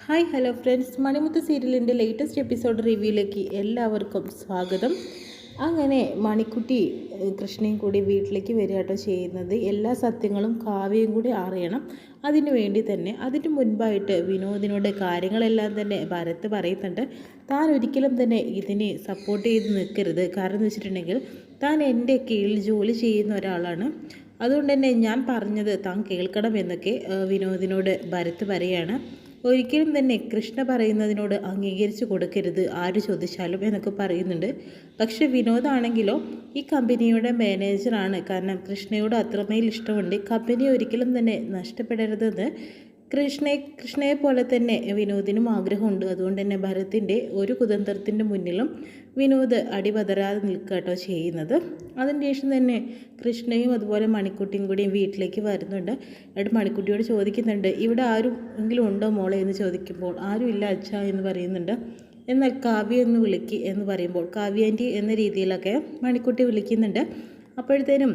Hi hello friends, മണിമുത്ത് സീരിയലിൻ്റെ latest episode റിവ്യൂയിലേക്ക് എല്ലാവർക്കും സ്വാഗതം. അങ്ങനെ മണിക്കുട്ടി കൃഷ്ണയും കൂടി വീട്ടിലേക്ക് വരികട്ടോ ചെയ്യുന്നത്. എല്ലാ സത്യങ്ങളും കാവ്യയും കൂടി അറിയണം. അതിനു വേണ്ടി തന്നെ അതിന് മുൻപായിട്ട് വിനോദിനോട് കാര്യങ്ങളെല്ലാം തന്നെ ഭരത് പറയുന്നുണ്ട്. താൻ ഒരിക്കലും തന്നെ ഇതിനെ സപ്പോർട്ട് ചെയ്ത് നിൽക്കരുത്. കാരണം എന്ന് വെച്ചിട്ടുണ്ടെങ്കിൽ താൻ എൻ്റെ കീഴിൽ ജോലി ചെയ്യുന്ന ഒരാളാണ്. അതുകൊണ്ട് തന്നെ ഞാൻ പറഞ്ഞത് താൻ കേൾക്കണം എന്നൊക്കെ വിനോദിനോട് ഭരത് പറയുകയാണ്. ഒരിക്കലും തന്നെ കൃഷ്ണ പറയുന്നതിനോട് അംഗീകരിച്ചു കൊടുക്കരുത് ആര് ചോദിച്ചാലും എന്നൊക്കെ പറയുന്നുണ്ട്. പക്ഷെ വിനോദാണെങ്കിലോ ഈ കമ്പനിയുടെ മാനേജറാണ്. കാരണം കൃഷ്ണയോട് അത്രമേൽ ഇഷ്ടമുണ്ട്. കമ്പനി ഒരിക്കലും തന്നെ നഷ്ടപ്പെടരുതെന്ന് കൃഷ്ണയെ പോലെ തന്നെ വിനോദിനും ആഗ്രഹമുണ്ട്. അതുകൊണ്ട് തന്നെ ഭരത്തിൻ്റെ ഒരു കുതന്ത്രത്തിൻ്റെ മുന്നിലും വിനോദ് അടിപതരാതെ നിൽക്കട്ടോ ചെയ്യുന്നത്. അതിന് ശേഷം തന്നെ കൃഷ്ണയും അതുപോലെ മണിക്കുട്ടിയും കൂടി വീട്ടിലേക്ക് വരുന്നുണ്ട്. എന്നിട്ട് മണിക്കുട്ടിയോട് ചോദിക്കുന്നുണ്ട്, ഇവിടെ ആരും എങ്കിലും ഉണ്ടോ മോളെ എന്ന് ചോദിക്കുമ്പോൾ ആരും ഇല്ല അച്ഛാ എന്ന് പറയുന്നുണ്ട്. എന്നാൽ കാവ്യ എന്ന് വിളിക്ക് എന്ന് പറയുമ്പോൾ കാവ്യാൻ്റി എന്ന രീതിയിലൊക്കെ മണിക്കുട്ടി വിളിക്കുന്നുണ്ട്. അപ്പോഴത്തേനും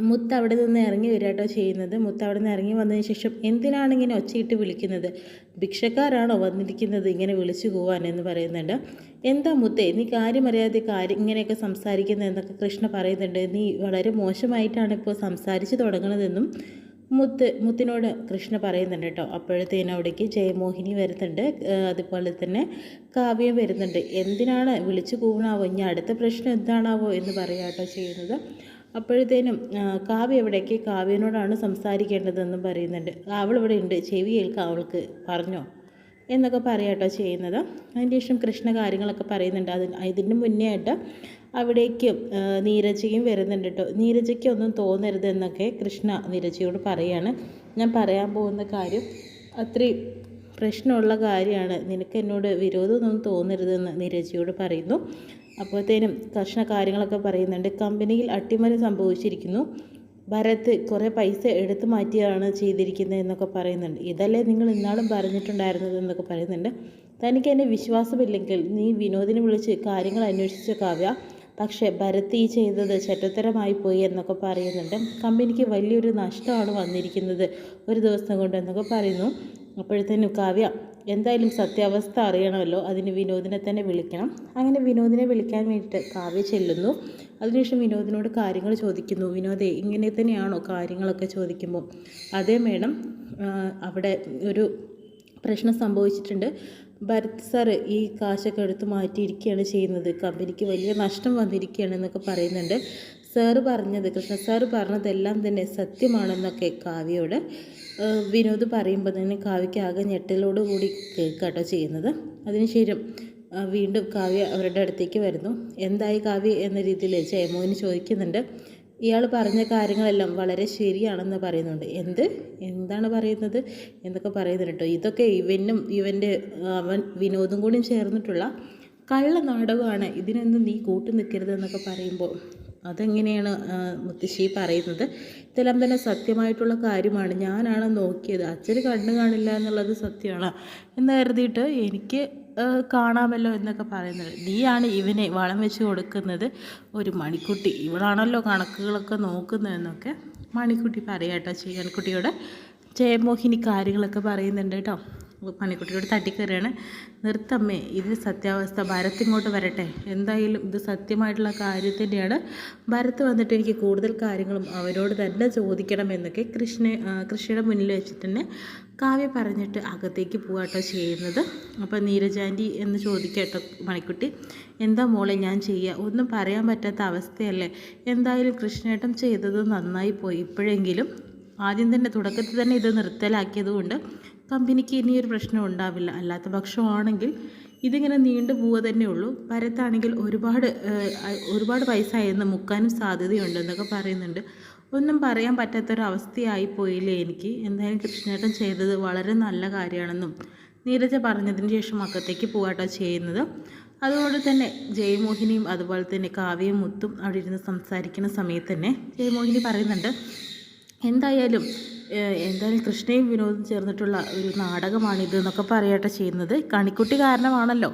മുത്ത് അവിടെ നിന്ന് ഇറങ്ങി വരികട്ടോ ചെയ്യുന്നത്. മുത്ത് അവിടെ നിന്ന് ഇറങ്ങി വന്നതിന് ശേഷം എന്തിനാണ് ഇങ്ങനെ ഒച്ചയിട്ട് വിളിക്കുന്നത്? ഭിക്ഷക്കാരാണോ വന്നിരിക്കുന്നത് ഇങ്ങനെ വിളിച്ചു പോവാൻ എന്ന് പറയുന്നുണ്ട്. എന്താ മുത്തേ, നീ കാര്യമറിയാതെ ഇങ്ങനെയൊക്കെ സംസാരിക്കുന്നത് കൃഷ്ണ പറയുന്നുണ്ട്. നീ വളരെ മോശമായിട്ടാണ് ഇപ്പോൾ സംസാരിച്ച് തുടങ്ങുന്നതെന്നും മുത്തിനോട് കൃഷ്ണ പറയുന്നുണ്ട് കേട്ടോ. അപ്പോഴത്തേനും അവിടേക്ക് ജയമോഹിനി വരുന്നുണ്ട്. അതുപോലെ തന്നെ കാവ്യം വരുന്നുണ്ട്. എന്തിനാണ് വിളിച്ചു കൂവണാവോ, ഇനി അടുത്ത പ്രശ്നം എന്താണാവോ എന്ന് പറയാട്ടോ ചെയ്യുന്നത്. അപ്പോഴത്തേനും കാവ്യ എവിടേക്ക് കാവ്യനോടാണ് സംസാരിക്കേണ്ടതെന്നും പറയുന്നുണ്ട്. അവളിവിടെ ഉണ്ട്, ചെവി കേൾക്കാം അവൾക്ക്, പറഞ്ഞോ എന്നൊക്കെ പറയാട്ടോ ചെയ്യുന്നത്. അതിന് ശേഷം കൃഷ്ണ കാര്യങ്ങളൊക്കെ പറയുന്നുണ്ട്. ഇതിന് മുന്നേ ആയിട്ട് അവിടേക്ക് നീരജയും വരുന്നുണ്ട് കേട്ടോ. നീരജയ്ക്ക് ഒന്നും തോന്നരുത് എന്നൊക്കെ കൃഷ്ണ നീരജയോട് പറയാണ്. ഞാൻ പറയാൻ പോകുന്ന കാര്യം അത്രയും പ്രശ്നമുള്ള കാര്യമാണ്, നിനക്ക് എന്നോട് വിരോധമൊന്നും തോന്നരുതെന്ന് നീരജയോട് പറയുന്നു. അപ്പോഴത്തേനും കൃഷ്ണ കാര്യങ്ങളൊക്കെ പറയുന്നുണ്ട്. കമ്പനിയിൽ അട്ടിമറി സംഭവിച്ചിരിക്കുന്നു. ഭരത് കുറേ പൈസ എടുത്തു മാറ്റിയാണ് ചെയ്തിരിക്കുന്നത് എന്നൊക്കെ പറയുന്നുണ്ട്. ഇതല്ലേ നിങ്ങൾ ഇന്നാളും പറഞ്ഞിട്ടുണ്ടായിരുന്നത് എന്നൊക്കെ പറയുന്നുണ്ട്. തനിക്ക് എന്നെ വിശ്വാസമില്ലെങ്കിൽ നീ വിനോദിനെ വിളിച്ച് കാര്യങ്ങൾ അന്വേഷിച്ച കാവ്യ. പക്ഷേ ഭരത് ഈ ചെയ്തത് ചെറ്റത്തരമായി പോയി എന്നൊക്കെ പറയുന്നുണ്ട്. കമ്പനിക്ക് വലിയൊരു നഷ്ടമാണ് വന്നിരിക്കുന്നത് ഒരു ദിവസം കൊണ്ട് എന്നൊക്കെ പറയുന്നു. അപ്പോഴത്തേനും കാവ്യ എന്തായാലും സത്യാവസ്ഥ അറിയണമല്ലോ, അതിന് വിനോദിനെ തന്നെ വിളിക്കണം. അങ്ങനെ വിനോദിനെ വിളിക്കാൻ വേണ്ടിയിട്ട് കാവ്യ ചെല്ലുന്നു. അതിനുശേഷം വിനോദിനോട് കാര്യങ്ങൾ ചോദിക്കുന്നു. വിനോദേ, ഇങ്ങനെ തന്നെയാണോ കാര്യങ്ങളൊക്കെ ചോദിക്കുമ്പോൾ, അതേ മേഡം, അവിടെ ഒരു പ്രശ്നം സംഭവിച്ചിട്ടുണ്ട്. ഭരത് സാറ് ഈ കാശൊക്കെ എടുത്ത് മാറ്റിയിരിക്കുകയാണ് ചെയ്യുന്നത്. കമ്പനിക്ക് വലിയ നഷ്ടം വന്നിരിക്കുകയാണ് എന്നൊക്കെ പറയുന്നുണ്ട്. കൃഷ്ണ സാറ് പറഞ്ഞതെല്ലാം തന്നെ സത്യമാണെന്നൊക്കെ കാവ്യയോട് വിനോദ് പറയുമ്പോൾ തന്നെ കാവ്യയ്ക്ക് ആകെ ഞെട്ടലോട് കൂടി കേൾക്കാട്ടോ ചെയ്യുന്നത്. അതിനുശേഷം വീണ്ടും കാവ്യ അവരുടെ അടുത്തേക്ക് വരുന്നു. എന്തായി കാവ്യ എന്ന രീതിയിൽ ജയമോഹിനി ചോദിക്കുന്നുണ്ട്. ഇയാൾ പറഞ്ഞ കാര്യങ്ങളെല്ലാം വളരെ ശരിയാണെന്ന് പറയുന്നുണ്ട്. എന്താണ് പറയുന്നത് എന്നൊക്കെ പറയുന്നുണ്ട് കേട്ടോ. ഇതൊക്കെ അവൻ വിനോദും കൂടി ചേർന്നിട്ടുള്ള കള്ള നാടകമാണ്, ഇതിനൊന്നും നീ കൂട്ടു നിൽക്കരുതെന്നൊക്കെ പറയുമ്പോൾ അതെങ്ങനെയാണ് മുത്തശ്ശി പറയുന്നത്? ഇതെല്ലാം തന്നെ സത്യമായിട്ടുള്ള കാര്യമാണ്, ഞാനാണ് നോക്കിയത്, അച്ഛന് കണ്ണു കാണില്ല എന്നുള്ളത് സത്യമാണ് എന്ന് കരുതിയിട്ട് എനിക്ക് കാണാമല്ലോ എന്നൊക്കെ പറയുന്നത്. നീയാണ് ഇവനെ വളം വെച്ച് കൊടുക്കുന്നത്, ഒരു മണിക്കുട്ടി, ഇവളാണല്ലോ കണക്കുകളൊക്കെ നോക്കുന്നതെന്നൊക്കെ മണിക്കുട്ടി പറയാട്ടോ മണിക്കുട്ടിയോട് ജയമോഹിനി കാര്യങ്ങളൊക്കെ പറയുന്നുണ്ട് കേട്ടോ. മണിക്കുട്ടിയോട് തട്ടിക്കറിയാണ്. നിർത്തമ്മേ, ഇത് സത്യാവസ്ഥ, ഭരത് ഇങ്ങോട്ട് വരട്ടെ, എന്തായാലും ഇത് സത്യമായിട്ടുള്ള കാര്യം തന്നെയാണ്. ഭരത് വന്നിട്ട് എനിക്ക് കൂടുതൽ കാര്യങ്ങളും അവരോട് തന്നെ ചോദിക്കണം എന്നൊക്കെ കൃഷ്ണയുടെ മുന്നിൽ വെച്ചിട്ട് തന്നെ കാവ്യ പറഞ്ഞിട്ട് അകത്തേക്ക് പോവാട്ടോ ചെയ്യുന്നത്. അപ്പോൾ നീരജാൻറ്റി എന്ന് ചോദിക്കട്ടോ മണിക്കുട്ടി. എന്താ മോളെ ഞാൻ ചെയ്യുക, ഒന്നും പറയാൻ പറ്റാത്ത അവസ്ഥയല്ലേ. എന്തായാലും കൃഷ്ണേട്ടൻ ചെയ്തത് നന്നായി പോയി. ഇപ്പോഴെങ്കിലും ആദ്യം തന്നെ തുടക്കത്തിൽ തന്നെ ഇത് നിർത്തലാക്കിയതുകൊണ്ട് കമ്പനിക്ക് ഇനിയൊരു പ്രശ്നം ഉണ്ടാവില്ല. അല്ലാത്ത പക്ഷമാണെങ്കിൽ ഇതിങ്ങനെ നീണ്ടു പോവുക തന്നെ ഉള്ളൂ. ഭരത്താണെങ്കിൽ ഒരുപാട് പൈസ ആയെന്ന് മുക്കാനും സാധ്യതയുണ്ടെന്നൊക്കെ പറയുന്നുണ്ട്. ഒന്നും പറയാൻ പറ്റാത്തൊരവസ്ഥയായി പോയില്ലേ എനിക്ക്. എന്തായാലും കൃഷ്ണേട്ടൻ ചെയ്തത് വളരെ നല്ല കാര്യമാണെന്നും നീരജ പറഞ്ഞതിന് ശേഷം അക്കത്തേക്ക് പോകാട്ടോ ചെയ്യുന്നത്. അതുകൊണ്ട് തന്നെ ജയമോഹിനിയും അതുപോലെ തന്നെ കാവ്യയും മുത്തും അവിടെ ഇരുന്ന് സംസാരിക്കുന്ന സമയത്ത് തന്നെ ജയമോഹിനി പറയുന്നുണ്ട്, എന്തായാലും എന്തായാലും കൃഷ്ണയും വിനോദും ചേർന്നിട്ടുള്ള ഒരു നാടകമാണിത് എന്നൊക്കെ പറയുകയാട്ടോ ചെയ്യുന്നത്. കണിക്കുട്ടി കാരണമാണല്ലോ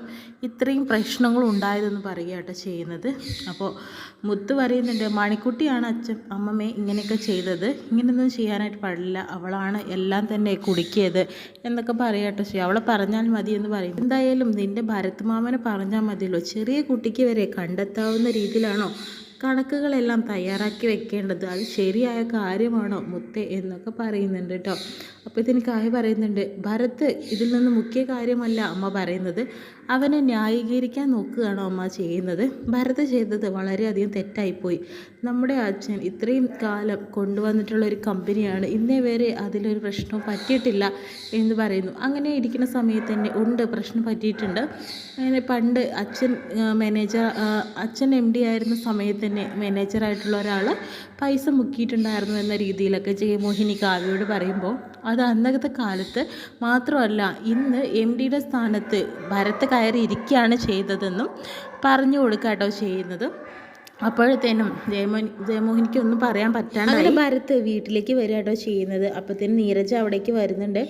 ഇത്രയും പ്രശ്നങ്ങൾ ഉണ്ടായതെന്ന് പറയുകയാട്ടോ ചെയ്യുന്നത്. അപ്പോൾ മുത്ത് പറയുന്നുണ്ട്, മണിക്കുട്ടിയാണ് അമ്മമ്മേ ഇങ്ങനെയൊക്കെ ചെയ്തത്, ഇങ്ങനെയൊന്നും ചെയ്യാനായിട്ട് പാടില്ല, അവളാണ് എല്ലാം തന്നെ കുടുക്കിയത് എന്നൊക്കെ പറയാട്ടോ ചെയ്യും. അവളെ പറഞ്ഞാൽ മതി എന്ന് പറയും. എന്തായാലും നിൻ്റെ ഭരത് മാമനെ പറഞ്ഞാൽ മതിയല്ലോ, ചെറിയ കുട്ടിക്ക് വരെ കണ്ടെത്താവുന്ന രീതിയിലാണോ കണക്കുകളെല്ലാം തയ്യാറാക്കി വെക്കേണ്ടത്, അത് ശരിയായ കാര്യമാണോ മുത്തേ എന്നൊക്കെ പറയുന്നുണ്ട് കേട്ടോ. അപ്പോൾ ഇതിന് കായ് പറയുന്നുണ്ട്, ഭരത് ഇതിൽ നിന്ന് മുഖ്യ കാര്യമല്ല അമ്മ പറയുന്നത്, അവനെ ന്യായീകരിക്കാൻ നോക്കുകയാണോ അമ്മ ചെയ്യുന്നത്. ഭരത് ചെയ്തത് വളരെയധികം തെറ്റായിപ്പോയി. നമ്മുടെ അച്ഛൻ ഇത്രയും കാലം കൊണ്ടുവന്നിട്ടുള്ള ഒരു കമ്പനിയാണ്, ഇന്നേ വരെ അതിലൊരു പ്രശ്നവും പറ്റിയിട്ടില്ല എന്ന് പറയുന്നു. അങ്ങനെ ഇരിക്കുന്ന സമയത്ത് തന്നെ ഉണ്ട്, പ്രശ്നം പറ്റിയിട്ടുണ്ട്. അങ്ങനെ പണ്ട് അച്ഛൻ MD ആയിരുന്ന സമയത്ത് തന്നെ മാനേജറായിട്ടുള്ള ഒരാൾ പൈസ മുക്കിയിട്ടുണ്ടായിരുന്നു എന്ന രീതിയിലൊക്കെ ജയമോഹിനി കാവ്യയോട് പറയുമ്പോൾ, അത് അന്നത്തെ കാലത്ത് മാത്രമല്ല, ഇന്ന് MDയുടെ സ്ഥാനത്ത് ഭരത് കയറി ഇരിക്കുകയാണ് ചെയ്തതെന്നും പറഞ്ഞു കൊടുക്കാട്ടോ ചെയ്യുന്നത്. അപ്പോഴത്തേനും ജയമോഹിനിക്ക് ഒന്നും പറയാൻ പറ്റാണ്ട് അങ്ങനെ ഭരത് വീട്ടിലേക്ക് വരികയാട്ടോ ചെയ്യുന്നത്. അപ്പോഴത്തേനും നീരജ് അവിടേക്ക് വരുന്നുണ്ട്.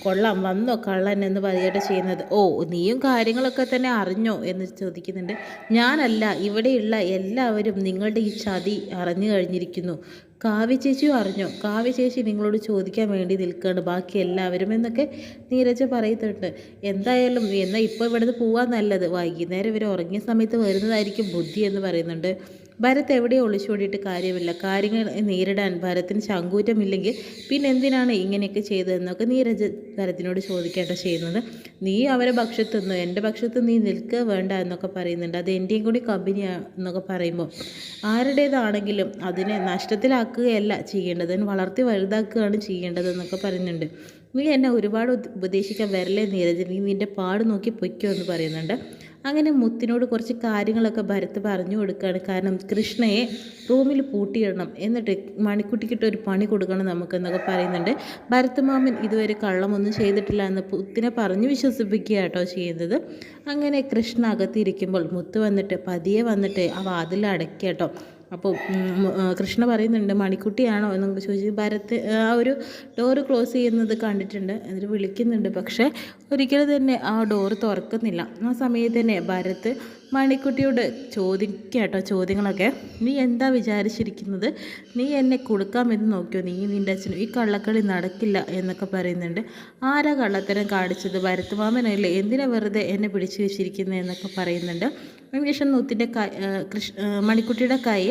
കൊള്ളാം വന്നോ കള്ളൻ എന്ന് പറയുകയാട്ടോ ചെയ്യുന്നത്. ഓ നീയും കാര്യങ്ങളൊക്കെ തന്നെ അറിഞ്ഞോ എന്ന് ചോദിക്കുന്നുണ്ട്. ഞാനല്ല, ഇവിടെയുള്ള എല്ലാവരും നിങ്ങളുടെ ഈ ചതി അറിഞ്ഞു കഴിഞ്ഞിരിക്കുന്നു. കാവ്യ ചേച്ചിയും അറിഞ്ഞോ? കാവ്യ ചേച്ചി നിങ്ങളോട് ചോദിക്കാൻ വേണ്ടി നിൽക്കുകയാണ് ബാക്കി എല്ലാവരും എന്നൊക്കെ നീരജ പറയുന്നുണ്ട്. എന്തായാലും എന്നാൽ ഇപ്പോൾ ഇവിടുന്ന് പോകാൻ നല്ലത്, വൈകുന്നേരം ഇവർ ഉറങ്ങിയ സമയത്ത് വരുന്നതായിരിക്കും ബുദ്ധി എന്ന് പറയുന്നുണ്ട്. ഭരത് എവിടെയോ ഒളിച്ചോടിയിട്ട് കാര്യമില്ല, കാര്യങ്ങൾ നേരിടാൻ ഭരത്തിന് ചങ്കൂറ്റമില്ലെങ്കിൽ പിന്നെ എന്തിനാണ് ഇങ്ങനെയൊക്കെ ചെയ്തതെന്നൊക്കെ നീരജ് ഭരത്തിനോട് ചോദിക്കേണ്ട ചെയ്യുന്നത്. നീ അവരെ പക്ഷത്ത് നിന്നു, എൻ്റെ പക്ഷത്ത് നീ നിൽക്കുക വേണ്ട എന്നൊക്കെ പറയുന്നുണ്ട്. അത് എൻ്റെയും കൂടി കമ്പനിയാണ് എന്നൊക്കെ പറയുമ്പോൾ, ആരുടേതാണെങ്കിലും അതിനെ നഷ്ടത്തിലാക്കുകയല്ല ചെയ്യേണ്ടത്, വളർത്തി വലുതാക്കുകയാണ് ചെയ്യേണ്ടതെന്നൊക്കെ പറയുന്നുണ്ട്. നീ എന്നെ ഒരുപാട് ഉപദേശിക്കാൻ വരല്ലേ നീരജ്, നീ നിൻ്റെ പാട് നോക്കി പൊയ്ക്കോ എന്ന് പറയുന്നുണ്ട്. അങ്ങനെ മുത്തിനോട് കുറച്ച് കാര്യങ്ങളൊക്കെ ഭരത് പറഞ്ഞു കൊടുക്കുകയാണ്. കാരണം കൃഷ്ണയെ റൂമിൽ പൂട്ടിയിടണം, എന്നിട്ട് മണിക്കുട്ടിക്കിട്ട് ഒരു പണി കൊടുക്കണം നമുക്കെന്നൊക്കെ പറയുന്നുണ്ട്. ഭരത് മാമൻ ഇതുവരെ കള്ളമൊന്നും ചെയ്തിട്ടില്ല എന്ന് മുത്തിനെ പറഞ്ഞു വിശ്വസിപ്പിക്കുക കേട്ടോ ചെയ്യുന്നത്. അങ്ങനെ കൃഷ്ണ അകത്തിരിക്കുമ്പോൾ മുത്ത് വന്നിട്ട് പതിയെ വന്നിട്ട് ആ വാതിൽ അടയ്ക്കുക കേട്ടോ. അപ്പോൾ കൃഷ്ണ പറയുന്നുണ്ട്, മണിക്കുട്ടിയാണോ എന്നൊക്കെ ചോദിച്ച് ഭരത് ആ ഒരു ഡോറ് ക്ലോസ് ചെയ്യുന്നത് കണ്ടിട്ടുണ്ട്. എന്നിട്ട് വിളിക്കുന്നുണ്ട്, പക്ഷേ ഒരിക്കലും തന്നെ ആ ഡോറ് തുറക്കുന്നില്ല. ആ സമയത്ത് തന്നെ ഭരത് മണിക്കുട്ടിയോട് ചോദിക്കാട്ടോ ചോദ്യങ്ങളൊക്കെ. നീ എന്താ വിചാരിച്ചിരിക്കുന്നത്, നീ എന്നെ കൊടുക്കാമെന്ന് നോക്കിയോ, നീ നിൻ്റെ അച്ഛനും ഈ കള്ളക്കളി നടക്കില്ല എന്നൊക്കെ പറയുന്നുണ്ട്. ആരാ കള്ളത്തരം കാണിച്ചത്, ഭരത് മാമനല്ലേ, എന്തിനാ വെറുതെ എന്നെ പിടിച്ചു വെച്ചിരിക്കുന്നത് എന്നൊക്കെ പറയുന്നുണ്ട്. അതിനുശേഷം മുത്തിൻ്റെ മണിക്കുട്ടിയുടെ കൈ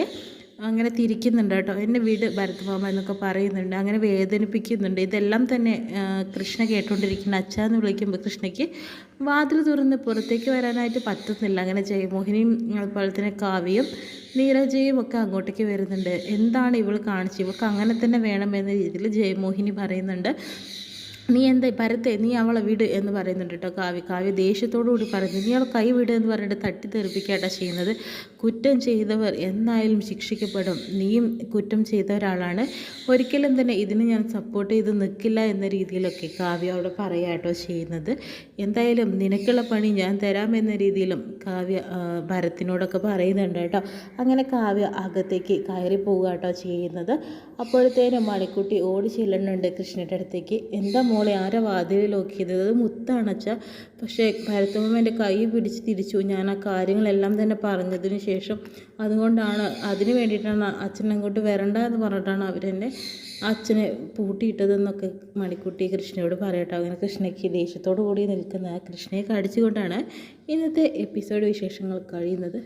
അങ്ങനെ തിരിക്കുന്നുണ്ട് കേട്ടോ. എന്നെ വീട് ഭരത് മാമ എന്നൊക്കെ പറയുന്നുണ്ട്, അങ്ങനെ വേദനിപ്പിക്കുന്നുണ്ട്. ഇതെല്ലാം തന്നെ കൃഷ്ണ കേട്ടുകൊണ്ടിരിക്കുന്ന അച്ഛാന്ന് വിളിക്കുമ്പോൾ കൃഷ്ണയ്ക്ക് വാതിൽ തുറന്ന് പുറത്തേക്ക് വരാനായിട്ട് പറ്റുന്നില്ല. അങ്ങനെ ജയമോഹിനിയും അതുപോലെ തന്നെ കാവ്യയും നീരജയും ഒക്കെ അങ്ങോട്ടേക്ക് വരുന്നുണ്ട്. എന്താണ് ഇവൾ കാണിച്ചത്, ഇവൾക്ക് അങ്ങനെ തന്നെ വേണമെന്ന രീതിയിൽ ജയമോഹിനി പറയുന്നുണ്ട്. നീ എന്താ ഭരത്തെ, നീ അവളെ വിട് എന്ന് പറയുന്നുണ്ട് കേട്ടോ. കാവ്യ ദേഷ്യത്തോടു കൂടി പറയുന്നത്, നീ അവളെ കൈ വിട് എന്ന് പറഞ്ഞിട്ട് തട്ടിത്തെറിപ്പിക്കാട്ടോ ചെയ്യുന്നത്. കുറ്റം ചെയ്തവർ എന്നായാലും ശിക്ഷിക്കപ്പെടും, നീയും കുറ്റം ചെയ്ത ഒരാളാണ്, ഒരിക്കലും തന്നെ ഇതിന് ഞാൻ സപ്പോർട്ട് ചെയ്ത് നിൽക്കില്ല എന്ന രീതിയിലൊക്കെ കാവ്യ അവിടെ പറയാട്ടോ ചെയ്യുന്നത്. എന്തായാലും നിനക്കുള്ള പണി ഞാൻ തരാമെന്ന രീതിയിലും കാവ്യ ഭരത്തിനോടൊക്കെ പറയുന്നുണ്ട് കേട്ടോ. അങ്ങനെ കാവ്യ അകത്തേക്ക് കയറി പോവുക കേട്ടോ ചെയ്യുന്നത്. അപ്പോഴത്തേനും മണിക്കുട്ടി ഓടി ചെല്ലുന്നുണ്ട് കൃഷ്ണയുടെ അടുത്തേക്ക്. എന്താ മോളെ, ആരാ വാതിലിൽ നോക്കിയത്, അത് മുത്താണച്ച. പക്ഷേ ഭരതമ്മ എൻ്റെ കൈ പിടിച്ച് തിരിച്ചു, ഞാൻ ആ കാര്യങ്ങളെല്ലാം തന്നെ പറഞ്ഞതിന് ശേഷം. അതുകൊണ്ടാണ്, അതിന് വേണ്ടിയിട്ടാണ് അച്ഛൻ അങ്ങോട്ട് വരണ്ട എന്ന് പറഞ്ഞിട്ടാണ് അവരെന്നെ അച്ഛനെ പൂട്ടിയിട്ടതെന്നൊക്കെ മണിക്കുട്ടി കൃഷ്ണയോട് പറയട്ടോ. അങ്ങനെ കൃഷ്ണയ്ക്ക് ദേഷ്യത്തോടു കൂടി നിൽക്കുന്ന കൃഷ്ണയെ കടിച്ചുകൊണ്ടാണ് ഇന്നത്തെ എപ്പിസോഡ് വിശേഷങ്ങൾ കഴിയുന്നത്.